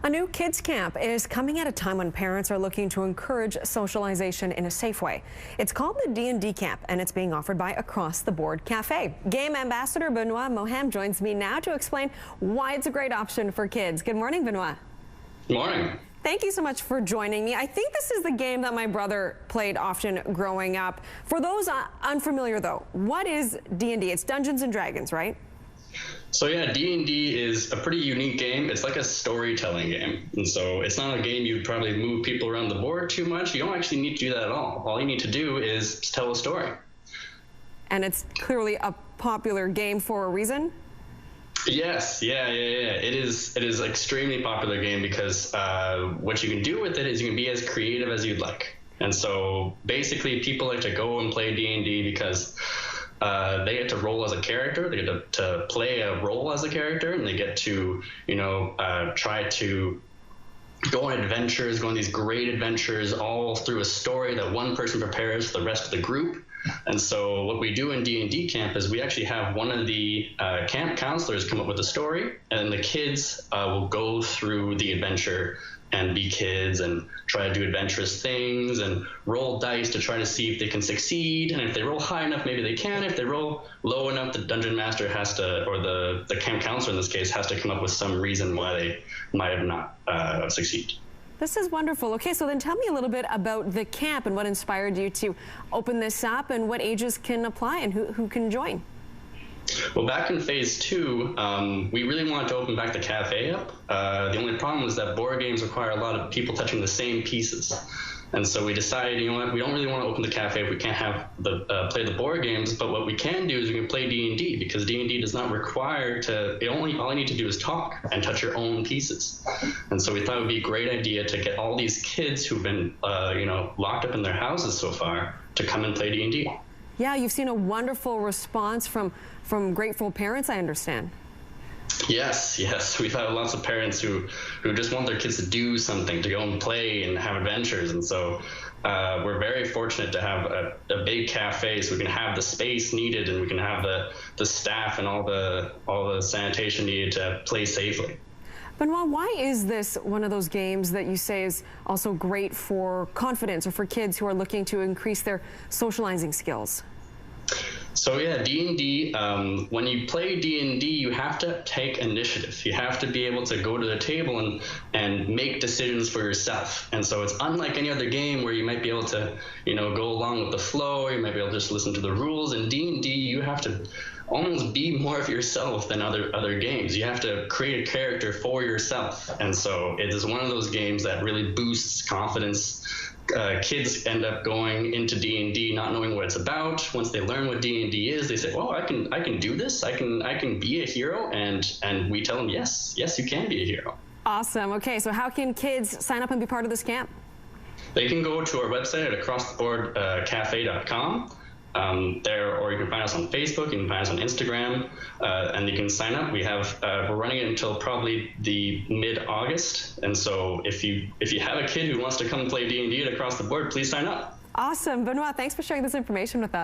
A new kids camp is coming at a time when parents are looking to encourage socialization in a safe way. It's called the D&D camp, and it's being offered by Across the Board Cafe. Game Ambassador Benoit joins me now to explain why it's a great option for kids. Good morning, Benoit. Good morning. Thank you so much for joining me. I think this is the game that my brother played often growing up. For those unfamiliar, though, what is D&D? It's Dungeons and Dragons, right? So yeah, D&D is a pretty unique game. It's like a storytelling game. And so it's not a game you'd probably move people around the board too much. You don't actually need to do that at all. All you need to do is tell a story. And it's clearly a popular game for a reason? Yes, yeah. It is an extremely popular game because what you can do with it is you can be as creative as you'd like. And so basically people like to go and play D&D because they get to roll as a character, they get to play a role as a character, and they get to, try to go on adventures, go on these great adventures, all through a story that one person prepares for the rest of the group. And so what we do in D&D camp is we actually have one of the camp counselors come up with a story, and the kids will go through the adventure and be kids and try to do adventurous things and roll dice to try to see if they can succeed. And if they roll high enough, maybe they can. If they roll low enough, the dungeon master has to, or the camp counselor in this case, has to come up with some reason why they might have not succeeded. This is wonderful. Okay, so then tell me a little bit about the camp and what inspired you to open this up and what ages can apply and who can join. Well, back in phase 2, we really wanted to open back the cafe up. The only problem was that board games require a lot of people touching the same pieces. And so we decided, you know what, we don't really want to open the cafe if we can't have play the board games, but what we can do is we can play D&D, because D&D does not require all you need to do is talk and touch your own pieces. And so we thought it would be a great idea to get all these kids who've been, locked up in their houses so far to come and play D&D. Yeah, you've seen a wonderful response from grateful parents, I understand. Yes. We've had lots of parents who just want their kids to do something, to go and play and have adventures. And so we're very fortunate to have a big cafe so we can have the space needed and we can have the staff and all the sanitation needed to play safely. Benoit, why is this one of those games that you say is also great for confidence or for kids who are looking to increase their socializing skills? So yeah, D&D, when you play D&D, you have to take initiative. You have to be able to go to the table and make decisions for yourself. And so it's unlike any other game where you might be able to, go along with the flow, or you might be able to just listen to the rules. In D&D, you have to almost be more of yourself than other games. You have to create a character for yourself. And so it is one of those games that really boosts confidence. Kids end up going into D&D not knowing what it's about. Once they learn what D&D is, they say, "Oh, I can do this. I can be a hero." And we tell them, "Yes, you can be a hero." Awesome. Okay, so how can kids sign up and be part of this camp? They can go to our website at acrosstheboardcafe.com. Or you can find us on Facebook, you can find us on Instagram, and you can sign up. We're running it until probably the mid-August, and so if you have a kid who wants to come play D&D Across the Board, please sign up. Awesome. Benoit, thanks for sharing this information with us.